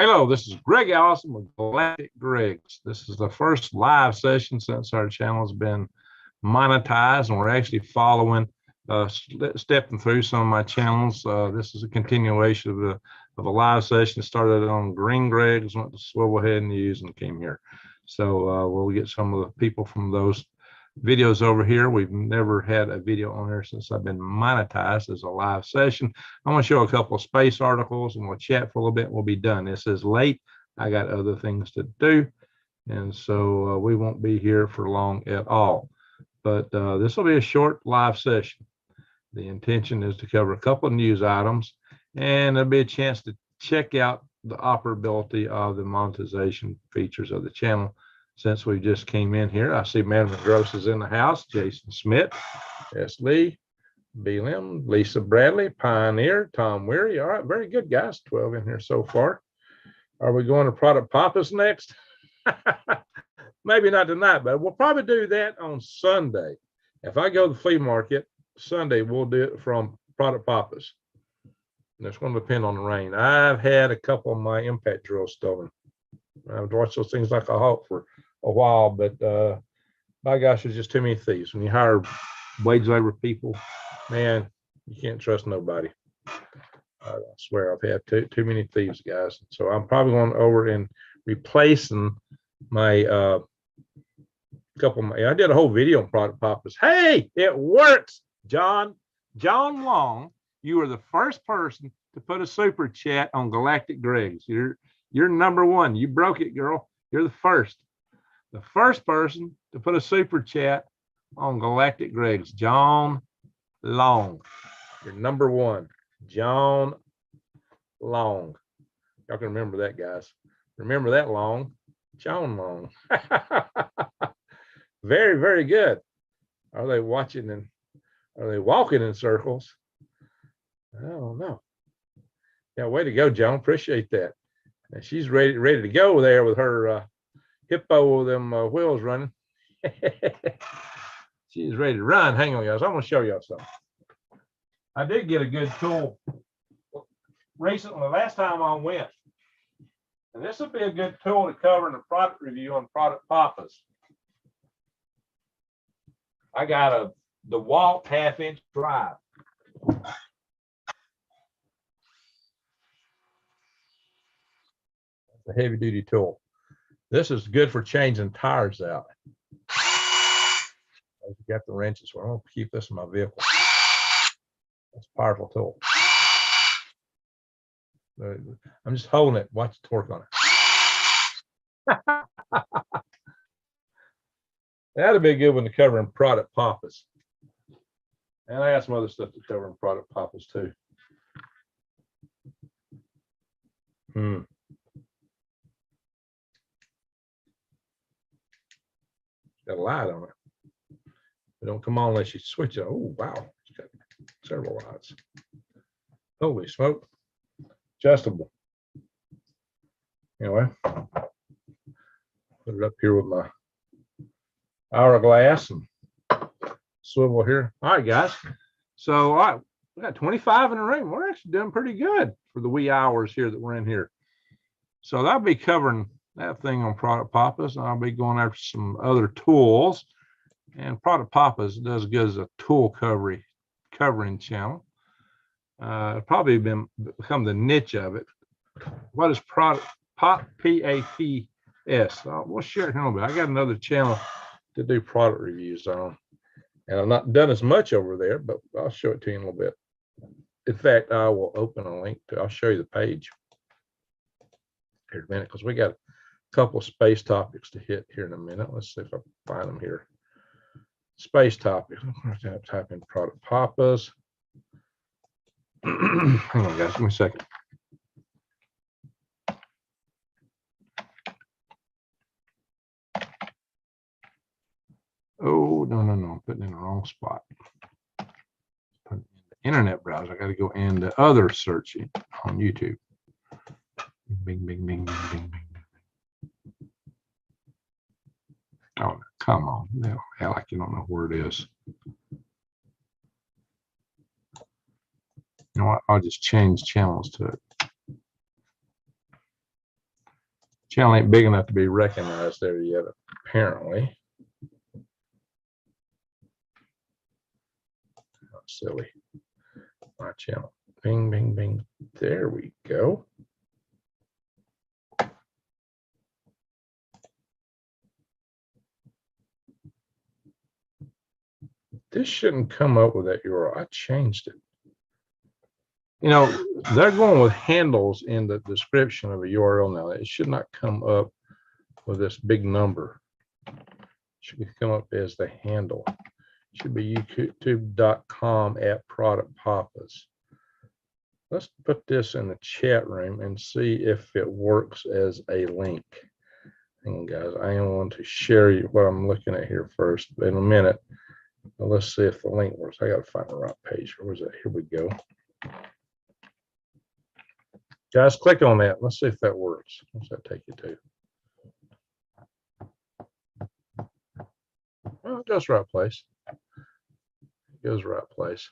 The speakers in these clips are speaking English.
Hello, this is Greg Allison with Galactic Greg's. This is the first live session since our channel has been monetized, and we're actually following, stepping through some of my channels. This is a continuation of a live session. It started on Green Greg's, went to Swivelhead News, and came here. So we'll get some of the people from those videos over here. We've never had a video on here since I've been monetized as a live session. I'm going to show a couple of space articles and we'll chat for a little bit. We'll be done. This is late. I got other things to do, and so we won't be here for long at all. But this will be a short live session. The intention is to cover a couple of news items, and there'll be a chance to check out the operability of the monetization features of the channel. Since we just came in here, I see Management Gross is in the house. Jason Smith, S. Lee, B. Lim, Lisa Bradley, Pioneer, Tom Weary. All right, very good, guys. 12 in here so far. Are we going to Product Papas next? Maybe not tonight, but we'll probably do that on Sunday. If I go to the flea market Sunday, we'll do it from Product Papas. And it's going to depend on the rain. I've had a couple of my impact drills stolen. I've watched those things like a hawk for a while, but my gosh, there's just too many thieves. When you hire wage labor people, man, you can't trust nobody. I swear I've had too many thieves, guys. So I'm probably going over and replacing my couple of my, I did a whole video on Product Papas. Hey, it works. John Long, you were the first person to put a super chat on Galactic Greg's. You're number one. You broke it, girl. You're the first person to put a super chat on Galactic Greg's. John Long. You're number one. John Long. Y'all can remember that, guys. Remember that Long. John Long. Very, very good. Are they watching and are they walking in circles? I don't know. Yeah, way to go, John. Appreciate that. And she's ready to go there with her hippo with them wheels running. She's ready to run. Hang on, guys. I'm going to show y'all something. I did get a good tool recently, last time I went. And this would be a good tool to cover in a product review on Product Papas. I got a DeWalt 1/2-inch drive. A heavy duty tool. This is good for changing tires out. I've got the wrenches, so I'm going to keep this in my vehicle. That's a powerful tool. I'm just holding it. Watch the torque on it. That'd be a good one to cover in Product Papas. And I got some other stuff to cover in Product Papas too. Got a light on it. It don't come on unless you switch it. Oh, wow. It's got several lights. Holy smoke. Adjustable. Anyway, put it up here with my hourglass and swivel here. All right, guys. So, all right, we got 25 in the room. We're actually doing pretty good for the wee hours here that we're in here. So that'll be covering that thing on Product Papas, and I'll be going after some other tools. And Product Papas does good as a tool covering channel. Probably become the niche of it. What is Product P-A-P-S? We'll share it here a little bit. I got another channel to do product reviews on, and I've not done as much over there, but I'll show it to you in a little bit. In fact, I will open a link to. I'll show you the page here in a minute because we got a couple of space topics to hit here in a minute. Let's see if I find them here. Space topics. I'm going to type in Product Papas. Hang on, guys. Give me a second. Oh, no. I'm putting in the wrong spot. Put in the internet browser. I got to go into other searching on YouTube. Bing, bing, bing, bing, bing, bing. Oh, come on. No, like you don't know where it is. You know what? I'll just change channels to it. Channel ain't big enough to be recognized there yet, apparently. Oh, silly. My channel. Bing, bing, bing. There we go. This shouldn't come up with that URL. I changed it. You know, they're going with handles in the description of a URL now. It should not come up with this big number. It should come up as the handle. It should be youtube.com/productpapas. Let's put this in the chat room and see if it works as a link. Hang on, guys. I am going to share you what I'm looking at here first in a minute. Well, let's see if the link works. I got to find the right page. Where's that? Here we go. Guys, click on that. Let's see if that works. What's that take you to? Well, it goes the right place. It goes the right place.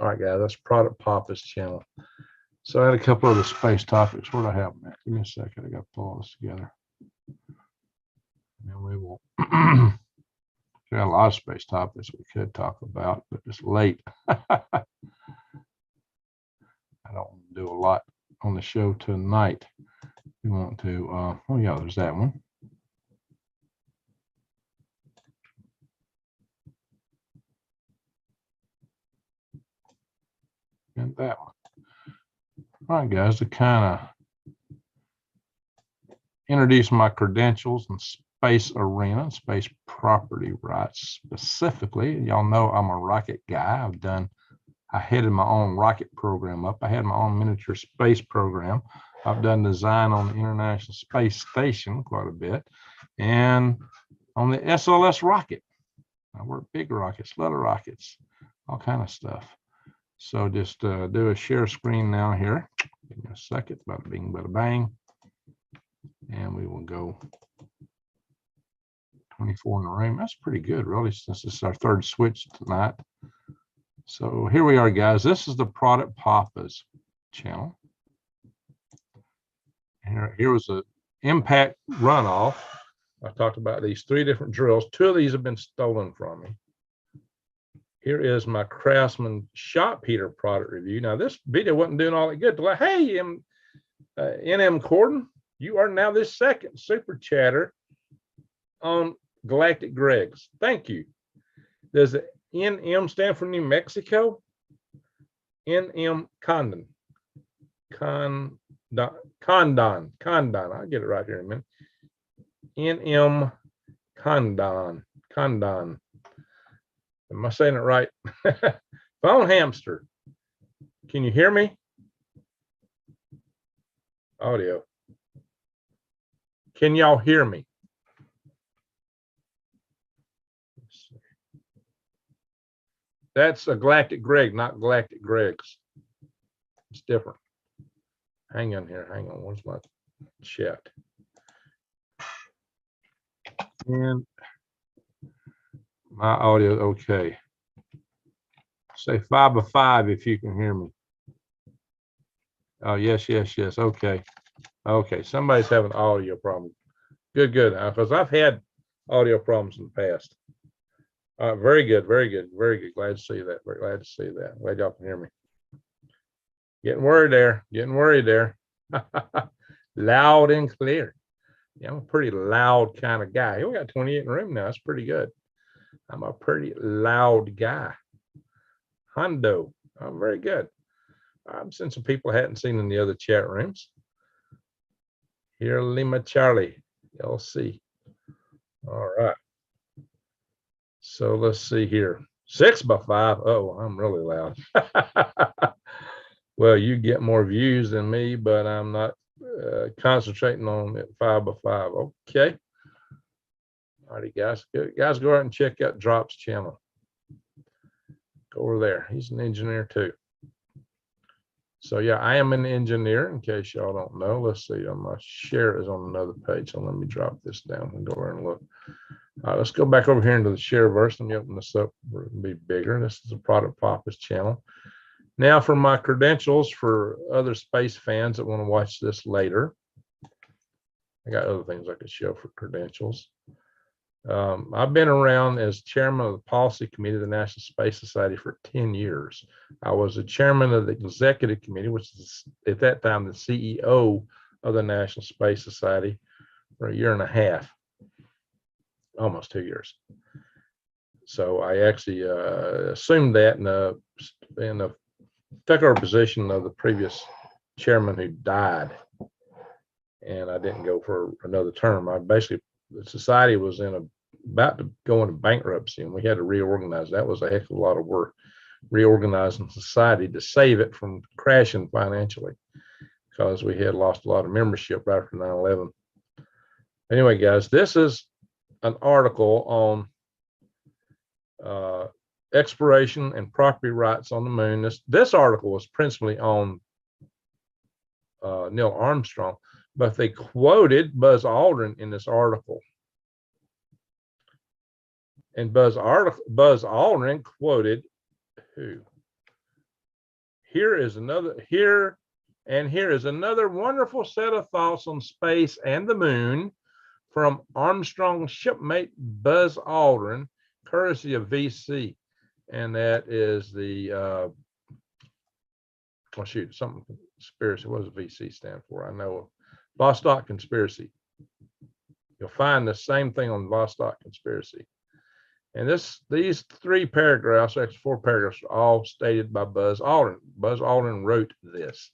All right, guys, that's Product Papa's channel. So I had a couple of the space topics. Where do I have them at? Give me a second. I got to pull all this together. And we will. Got a lot of space topics we could talk about, but it's late. I don't want to do a lot on the show tonight. We want to, oh yeah, there's that one. And that one. All right, guys, to kind of introduce my credentials and space arena, space property rights specifically. Y'all know I'm a rocket guy. I headed my own rocket program up. I had my own miniature space program. I've done design on the International Space Station quite a bit, and on the SLS rocket. I work big rockets, little rockets, all kind of stuff. So just do a share screen now here. Give me a second. Bada bing, bada bang. And we will go 24 in the room. That's pretty good, really, since it's our third switch tonight. So here we are, guys. This is the Product Papas channel. Here was an impact runoff. I talked about these 3 different drills. 2 of these have been stolen from me. Here is my Craftsman shop heater product review. Now, this video wasn't doing all that good. Like, hey, NM Corden, you are now this second super chatter on Galactic Greg's. Thank you. Does the NM stand for New Mexico? NM Condon. Condon. I'll get it right here in a minute. NM Condon. Am I saying it right? Phone hamster. Can you hear me? Audio. Can y'all hear me? That's a Galactic Greg, not Galactic Greg's. It's different. Hang on here. Hang on. Where's my chat? And my audio, okay. Say 5 by 5 if you can hear me. Oh, yes. Okay. Okay. Somebody's having audio problem. Good. Because I've had audio problems in the past. Very good. Glad to see that. Very glad to see that. Glad y'all can hear me. Getting worried there. Loud and clear. Yeah, I'm a pretty loud kind of guy. We got 28 in the room now. That's pretty good. I'm a pretty loud guy. Hondo. I'm very good. I've seen some people I hadn't seen in the other chat rooms. Here, Lima Charlie, LC. All right. So let's see here. 6 by 5. Oh, I'm really loud. Well, you get more views than me, but I'm not concentrating on it 5 by 5. Okay. All righty, guys. Good. Guys, go out and check out Drop's channel. Go over there. He's an engineer too. So yeah, I am an engineer, in case y'all don't know. Let's see. My share is on another page. So let me drop this down and go over and look. All right, let's go back over here into the share verse. Let me open this up where it can be bigger. This is the Product Papa's channel. Now for my credentials for other space fans that want to watch this later. I got other things I could show for credentials. I've been around as chairman of the policy committee of the National Space Society for 10 years. I was the chairman of the executive committee, which is at that time the CEO of the National Space Society, for a year and a half, almost 2 years. So I actually assumed that in the took over position of the previous chairman who died, and I didn't go for another term. The society was about to go into bankruptcy, and we had to reorganize. That was a heck of a lot of work, reorganizing society to save it from crashing financially, because we had lost a lot of membership after 9/11. Anyway, guys, this is an article on exploration and property rights on the moon. This article was principally on Neil Armstrong, but they quoted Buzz Aldrin in this article. And Buzz Aldrin quoted who? Here is another wonderful set of thoughts on space and the moon from Armstrong's shipmate Buzz Aldrin, courtesy of VC. And that is the something conspiracy. What does VC stand for? I know Vostok Conspiracy. You'll find the same thing on Vostok Conspiracy. And these 3 paragraphs, actually 4 paragraphs, are all stated by Buzz Aldrin. Buzz Aldrin wrote this.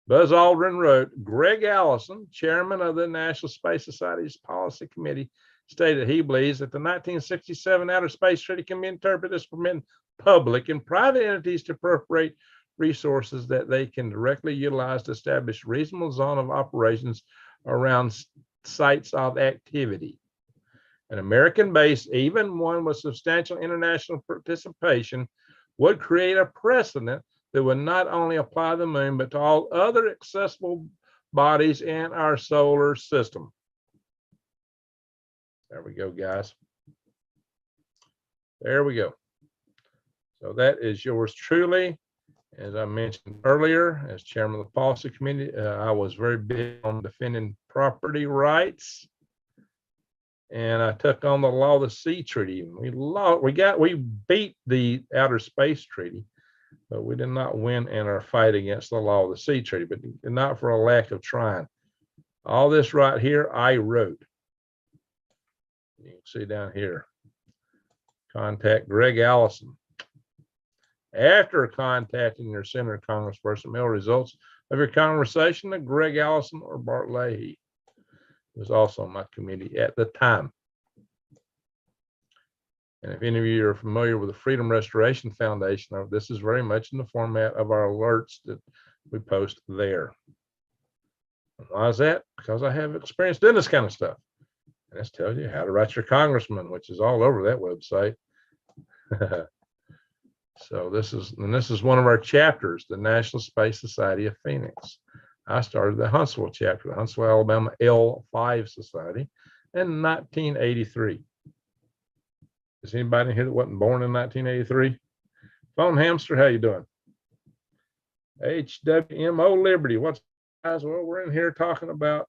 Buzz Aldrin wrote, Greg Allison, chairman of the National Space Society's Policy Committee, stated he believes that the 1967 Outer Space Treaty can be interpreted as permitting public and private entities to appropriate resources that they can directly utilize to establish reasonable zone of operations around sites of activity. An American base, even one with substantial international participation, would create a precedent that would not only apply to the moon, but to all other accessible bodies in our solar system. There we go, guys. There we go. So that is yours truly. As I mentioned earlier, as chairman of the policy committee, I was very big on defending property rights. And I took on the Law of the Sea Treaty. We beat the Outer Space Treaty, but we did not win in our fight against the Law of the Sea Treaty, but not for a lack of trying. All this right here, I wrote. You can see down here. Contact Greg Allison. After contacting your Senator Congressperson, mail results of your conversation to Greg Allison or Bart Leahy. Was also on my committee at the time. And if any of you are familiar with the Freedom Restoration Foundation, this is very much in the format of our alerts that we post there. And why is that? Because I have experience doing this kind of stuff. And this tells you how to write your congressman, which is all over that website. So this is one of our chapters, the National Space Society of Phoenix. I started the Huntsville chapter, the Huntsville, Alabama L5 Society in 1983. Is anybody here that wasn't born in 1983? Phone Hamster, how you doing? HWMO Liberty, what's guys? Well, we're in here talking about,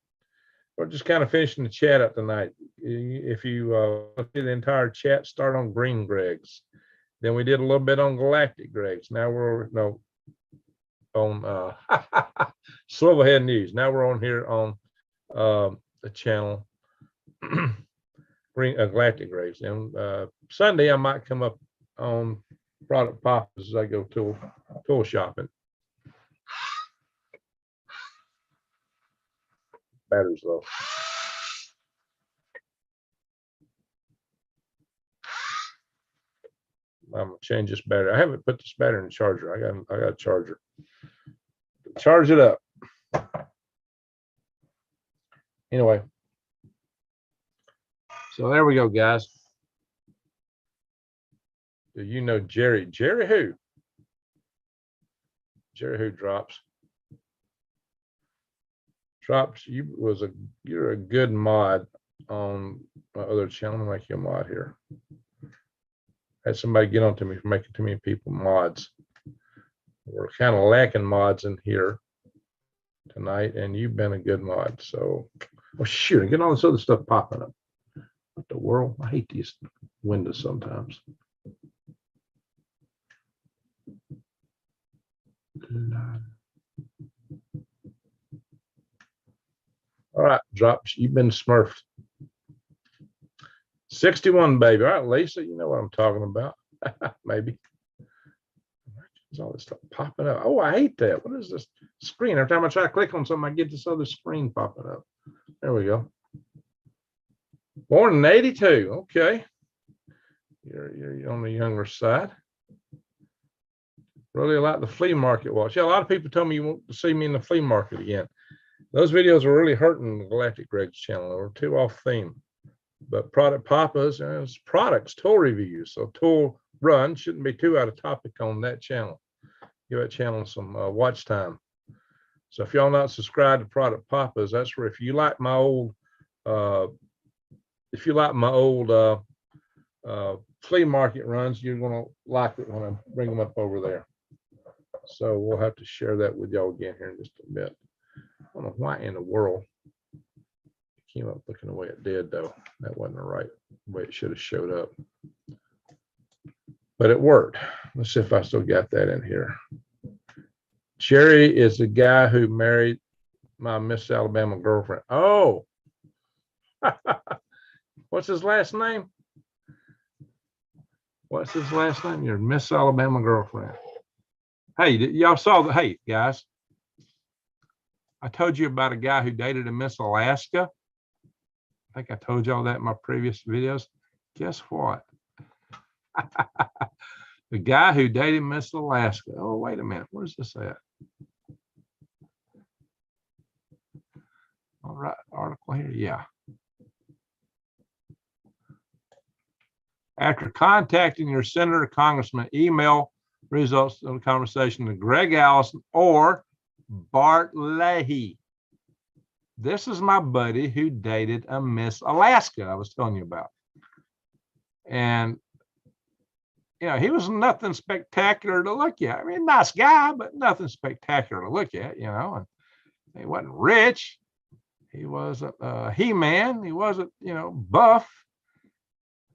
we're just kind of finishing the chat up tonight. If you look at the entire chat, start on Green Gregs. Then we did a little bit on Galactic Gregs. Now we're on Swivelhead News. Now we're on here on the channel Galactic Graves. And Sunday I might come up on Product Pop as I go tool shopping. Battery's low. I'm gonna change this battery. I haven't put this battery in the charger. I got a charger. Charge it up. Anyway, so there we go, guys. Do you know Jerry? Jerry who? Jerry who drops? Drops. You're a good mod on my other channel. I'll make you a mod here. Had somebody get on to me for making too many people mods. We're kind of lacking mods in here tonight, and you've been a good mod. So Oh, shoot, I get all this other stuff popping up. What the world? I hate these windows sometimes. All right, drops. You've been smurfed. 61, baby. All right, Lisa, you know what I'm talking about. Maybe. There's all this stuff popping up. Oh, I hate that. What is this screen? Every time I try to click on something, I get this other screen popping up. There we go. Born in 82. Okay. You're on the younger side. Really like the flea market watch. Yeah, a lot of people told me you want to see me in the flea market again. Those videos are really hurting the Galactic Greg's channel. They were too off theme. But product papas, it's products, tool reviews. So tool run shouldn't be too out of topic on that channel. Give that channel some watch time. So if y'all not subscribed to Product Papas, that's where if you like my old flea market runs, you're gonna like it when I bring them up over there. So we'll have to share that with y'all again here in just a bit. I don't know why in the world it came up looking the way it did, though. That wasn't the right way it should have showed up. But it worked. Let's see if I still got that in here. Jerry is the guy who married my Miss Alabama girlfriend. Oh, what's his last name? What's his last name? Your Miss Alabama girlfriend. Hey, y'all saw that? Hey, guys, I told you about a guy who dated a Miss Alaska. I think I told y'all that in my previous videos. Guess what? The guy who dated Miss Alaska. Oh, wait a minute. Where's this at? All right, article here. Yeah. After contacting your senator or congressman, email results of the conversation to Greg Allison or Bart Leahy. This is my buddy who dated a Miss Alaska I was telling you about. And, you know, he was nothing spectacular to look at. I mean, nice guy, but nothing spectacular to look at, you know. And he wasn't rich. He wasn't a He-Man. He wasn't, you know, buff.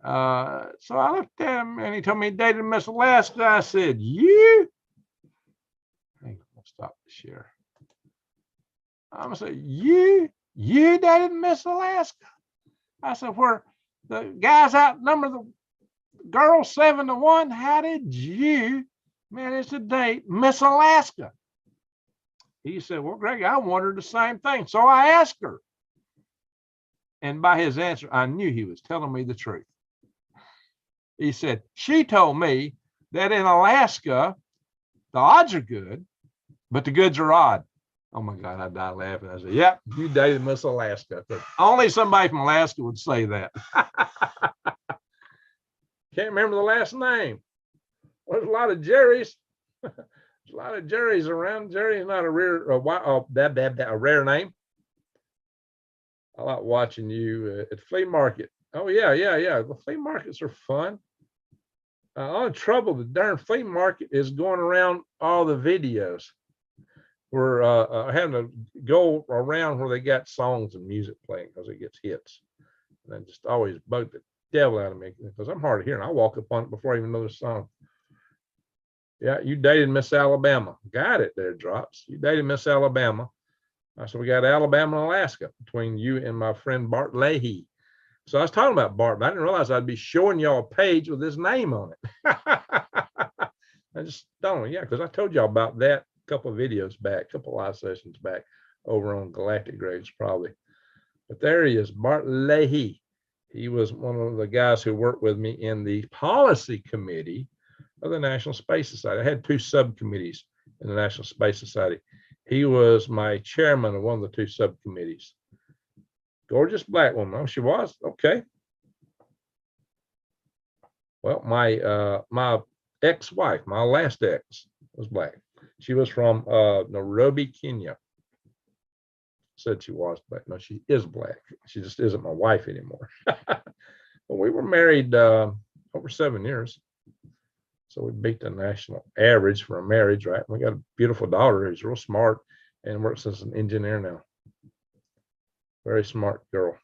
So I looked at him and he told me he dated Miss Alaska. I said, you? I think I'll stop the share. I'm gonna say, you dated Miss Alaska? I said, where the guys outnumber the girls 7-1, how did you manage to date Miss Alaska? He said, well, Greg, I wondered the same thing. So I asked her. And by his answer, I knew he was telling me the truth. He said, she told me that in Alaska, the odds are good, but the goods are odd. Oh my God, I died laughing. I said, yep, you dated Miss Alaska. Only somebody from Alaska would say that. Can't remember the last name. There's a lot of Jerrys. There's a lot of Jerrys around. Jerry is not a rare name. I like watching you at flea market. Oh yeah. The flea markets are fun. All the trouble, the darn flea market is going around all the videos. We're having to go around where they got songs and music playing because it gets hits. And that just always bugged the devil out of me because I'm hard of hearing. I walk up on it before I even know the song. Yeah, you dated Miss Alabama. Got it there, Drops. You dated Miss Alabama. So we got Alabama and Alaska between you and my friend Bart Leahy. So I was talking about Bart, but I didn't realize I'd be showing y'all a page with his name on it. I just don't, yeah, because I told y'all about that a couple of videos back, a couple of live sessions back over on Galactic Greg's probably. But there he is, Bart Leahy. He was one of the guys who worked with me in the policy committee of the National Space Society. I had two subcommittees in the National Space Society. He was my chairman of one of the two subcommittees. Gorgeous black woman. Oh, she was? Okay. Well, my ex-wife, my last ex, was black. She was from Nairobi, Kenya. Said she was black. No, she is black. She just isn't my wife anymore. Well, we were married over 7 years. So we beat the national average for a marriage, right? We got a beautiful daughter who's real smart and works as an engineer now. Very smart girl.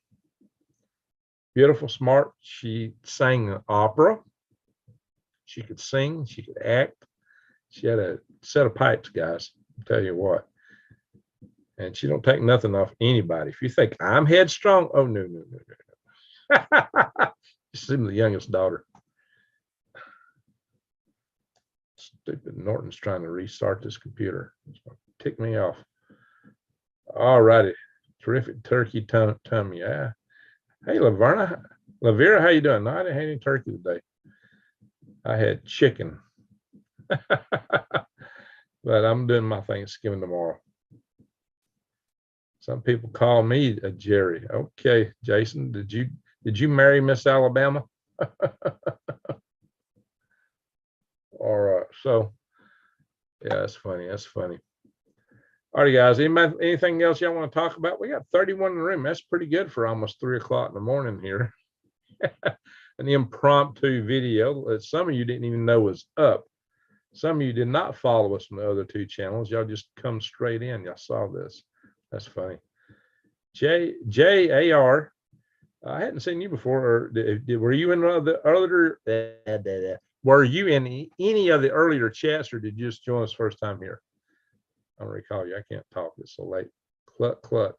Beautiful, smart. She sang opera. She could sing. She could act. She had a set of pipes, guys. I'll tell you what. And she don't take nothing off anybody. If you think I'm headstrong, oh, no, no, no, no. She's the youngest daughter. Stupid Norton's trying to restart this computer. It's going to tick me off. All righty. Terrific turkey tummy. Yeah. Hey, Lavera, how you doing? No, I didn't have any turkey today. I had chicken. But I'm doing my Thanksgiving tomorrow. Some people call me a Jerry. Okay, Jason, did you marry Miss Alabama? All right, so yeah, that's funny. That's funny. All right, guys. Anything else y'all want to talk about? We got 31 in the room. That's pretty good for almost 3 o'clock in the morning here. An impromptu video that some of you didn't even know was up. Some of you did not follow us on the other 2 channels. Y'all just come straight in. Y'all saw this. That's funny. JAR, I hadn't seen you before. Or were you in the earlier? Were you in any of the earlier chats, or did you just join us first time here? I don't recall you. I can't talk. It's so late. Cluck, cluck.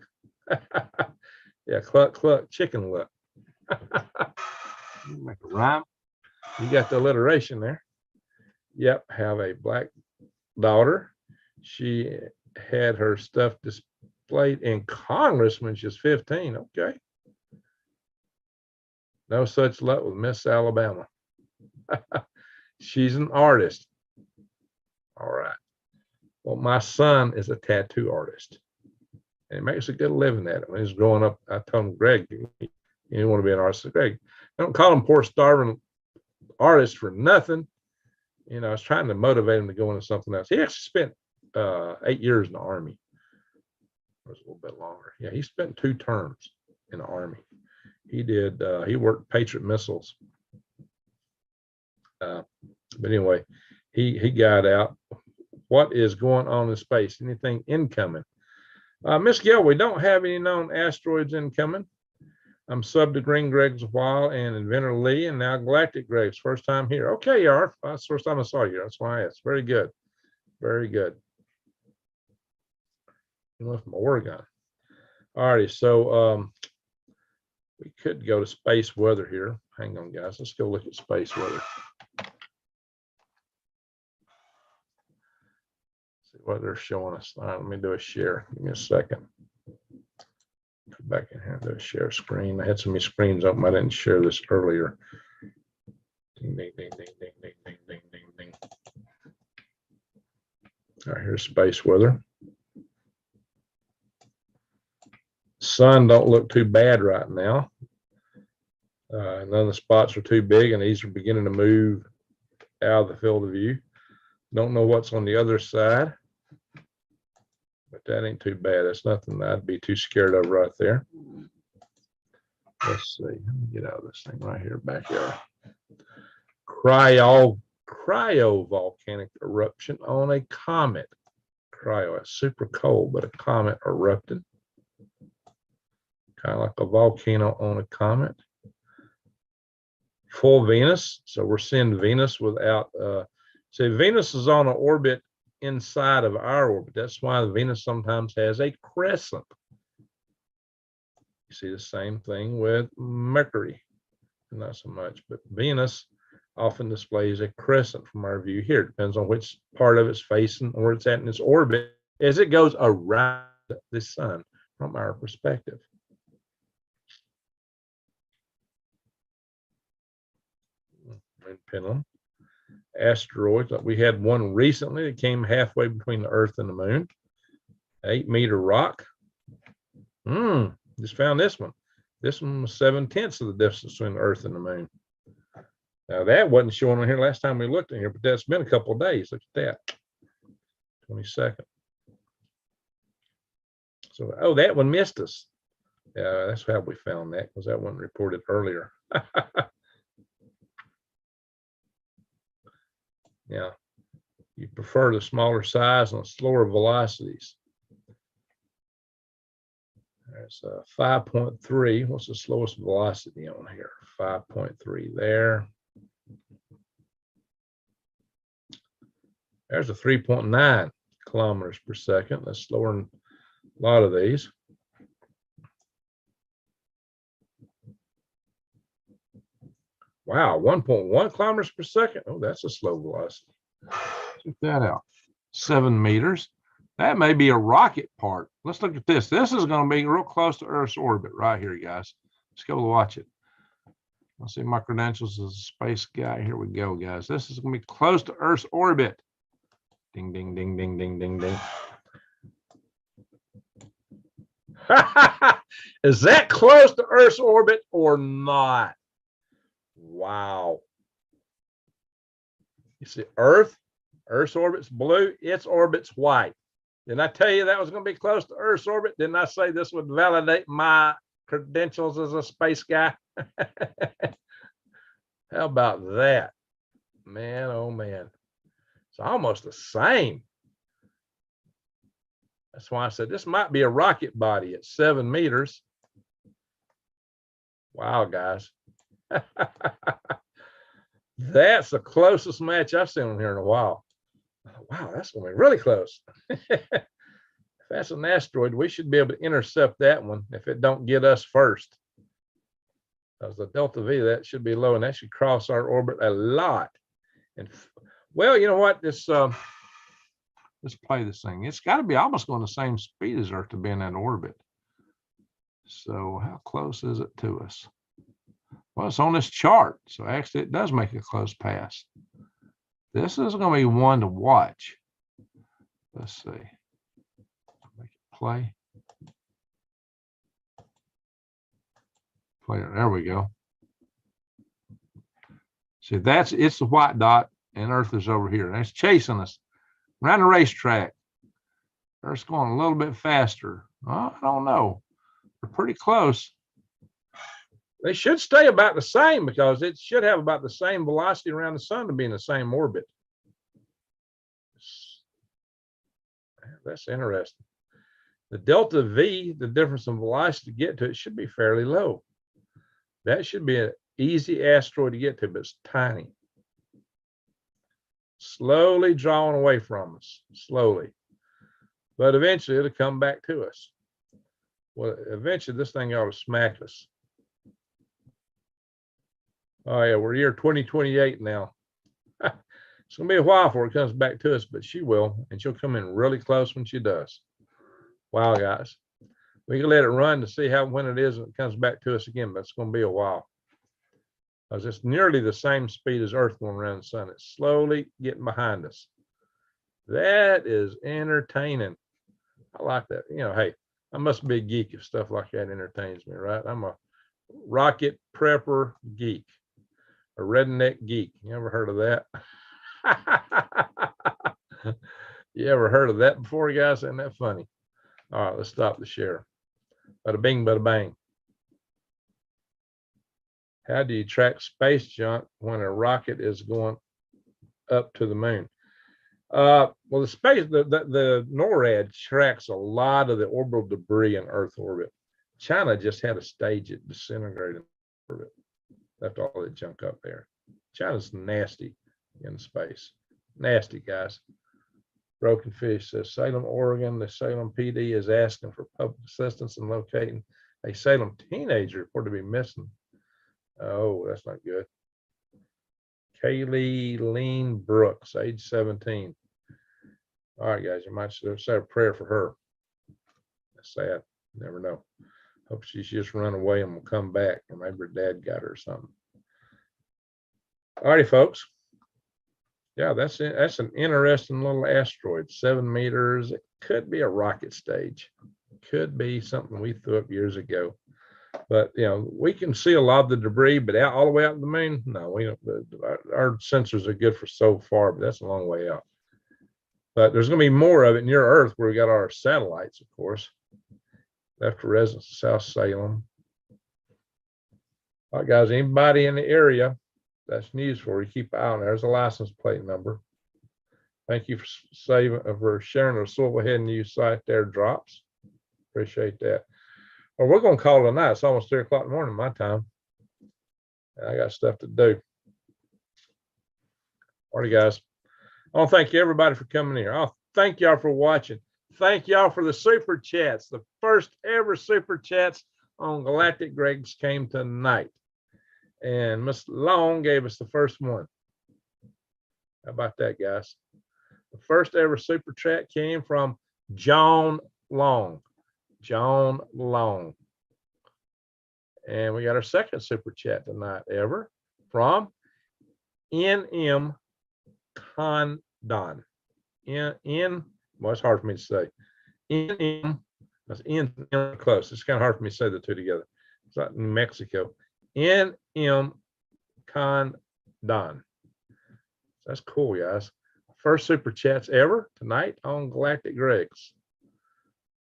Yeah, cluck, cluck. Chicken luck. Make a rhyme. You got the alliteration there. Yep, have a black daughter. She had her stuff displayed in Congress when she was 15. Okay. No such luck with Miss Alabama. She's an artist. All right. Well, my son is a tattoo artist. And he makes a good living at it. When he's growing up, I told him, Greg, you want to be an artist. Greg, don't call him poor starving artist for nothing. You know, I was trying to motivate him to go into something else. He actually spent 8 years in the Army. It was a little bit longer. Yeah, he spent 2 terms in the Army. He did, he worked Patriot missiles. But anyway, he got out. What is going on in space? Anything incoming? Miss Gill, we don't have any known asteroids incoming. I'm sub to Green Greg's a while and Inventor Lee, and now Galactic Greg's first time here. Okay, you are. That's the first time I saw you. That's why I asked. Very good. Very good. You went from Oregon. All righty. So we could go to space weather here. Hang on, guys. Let's go look at space weather. See what they're showing us. All right, let me do a share. Give me a second. Come back in here and do a share screen. I had so many screens open. I didn't share this earlier. Ding, ding, ding, ding, ding, ding, ding, ding, ding, ding. All right, here's space weather. Sun don't look too bad right now. None of the spots are too big, and these are beginning to move out of the field of view. Don't know what's on the other side, but that ain't too bad. That's nothing I'd be too scared of right there. Let's see. Let me get out of this thing right here. Backyard. Cryovolcanic eruption on a comet. Cryo, it's super cold, but a comet erupted. Kind of like a volcano on a comet. Full Venus. So we're seeing Venus without, see, Venus is on an orbit inside of our orbit. That's why Venus sometimes has a crescent. You see the same thing with Mercury. Not so much, but Venus often displays a crescent from our view here. It depends on which part of it's facing or where it's at in its orbit as it goes around the sun from our perspective. Pendulum. Asteroids. We had one recently that came halfway between the Earth and the Moon. 8-meter rock. Just found this one. This one was 7/10 of the distance between the Earth and the Moon. Now that wasn't showing on here last time we looked in here, but that's been a couple of days. Look at that. 22nd. So, oh, that one missed us. Yeah, that's how we found that, because that wasn't reported earlier. Yeah, you prefer the smaller size and slower velocities. There's 5.3. What's the slowest velocity on here? 5.3 there. There's a 3.9 kilometers per second. That's slower than a lot of these. Wow, 1.1 kilometers per second. Oh, that's a slow velocity. Check that out. 7 meters. That may be a rocket part. Let's look at this. This is going to be real close to Earth's orbit right here, guys. Let's go watch it. Let's see my credentials as a space guy. Here we go, guys. This is going to be close to Earth's orbit. Ding, ding, ding, ding, ding, ding, ding. Is that close to Earth's orbit or not? Wow. You see Earth's orbit's blue, its orbit's white. Didn't I tell you that was going to be close to Earth's orbit? Didn't I say this would validate my credentials as a space guy? How about that? Man, oh man. It's almost the same. That's why I said this might be a rocket body at 7 meters. Wow, guys. That's the closest match I've seen here in a while. Wow, that's going to be really close. If that's an asteroid, we should be able to intercept that one if it don't get us first. Because the delta V, that should be low, and that should cross our orbit a lot. And well, you know what? This let's play this thing. It's got to be almost going the same speed as Earth to be in that orbit. So how close is it to us? Well, it's on this chart, so actually it does make a close pass. This is going to be one to watch. Let's see. Make it play. Play. There we go. See, it's the white dot, and Earth is over here. And it's chasing us around the racetrack. Earth's going a little bit faster. I don't know. We're pretty close. They should stay about the same because it should have about the same velocity around the sun to be in the same orbit. That's interesting. The delta V, the difference in velocity to get to it, should be fairly low. That should be an easy asteroid to get to, but it's tiny. Slowly drawing away from us, slowly. But eventually it'll come back to us. Well, eventually this thing ought to smack us. Oh yeah, we're year 2028 now. It's gonna be a while before it comes back to us, but she will, and she'll come in really close when she does. Wow, guys. We can let it run to see when it is when it comes back to us again, but it's gonna be a while. Because it's nearly the same speed as Earth going around the sun. It's slowly getting behind us. That is entertaining. I like that. You know, hey, I must be a geek if stuff like that entertains me, right? I'm a rocket prepper geek. A redneck geek. You ever heard of that? You ever heard of that before, guys? Isn't that funny? All right, let's stop the share. Bada bing, bada bang. How do you track space junk when a rocket is going up to the moon? Well, the NORAD tracks a lot of the orbital debris in Earth orbit. China just had to stage it disintegrating orbit. Left all that junk up there. China's nasty in space. Nasty, guys. Broken Fish says Salem, Oregon. The Salem PD is asking for public assistance in locating a Salem teenager reported to be missing. Oh, that's not good. Kaylee Lean Brooks, age 17. All right, guys, you might say a prayer for her. That's sad. Never know. Hope she's just run away and will come back, or maybe her dad got her or something. All righty, folks. Yeah, that's it. That's an interesting little asteroid. 7 meters. It could be a rocket stage. Could be something we threw up years ago. But you know, we can see a lot of the debris, but out all the way out to the moon, no, we don't. Our sensors are good for so far, but that's a long way out. But there's going to be more of it near Earth, where we got our satellites, of course. Left residence of South Salem. All right, guys. Anybody in the area? That's news for you. Keep an eye on there. There's a license plate number. Thank you for sharing the Silverhead News site airdrops. Appreciate that. Or we're going to call it a night. It's almost 3 o'clock in the morning, my time. I got stuff to do. All right, guys. I want to thank everybody for coming here. I'll thank y'all for watching. Thank y'all for the super chats. The first ever super chats on Galactic Gregs came tonight. And Miss Long gave us the first one. How about that, guys? The first ever super chat came from John Long. John Long. And we got our second super chat tonight ever from NM Condon. Well, it's hard for me to say. NM, that's N close. It's kind of hard for me to say the two together. It's like New Mexico. NM Condon. That's cool, guys. First super chats ever tonight on Galactic Gregs.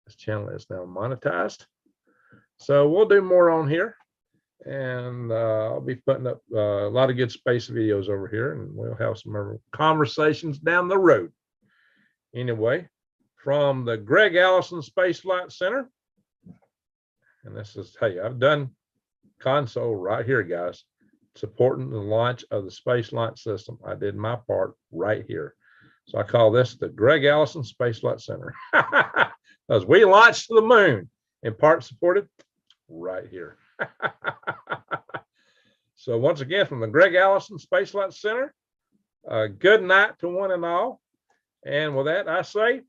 This channel is now monetized. So we'll do more on here. And I'll be putting up a lot of good space videos over here, and we'll have some conversations down the road. Anyway, from the Greg Allison Space Flight Center, and this is, hey, I've done console right here, guys, supporting the launch of the Space Launch System. I did my part right here. So I call this the Greg Allison Space Flight Center. Because we launched to the moon, in part supported right here. So once again, from the Greg Allison Space Flight Center, good night to one and all. And with that, I say,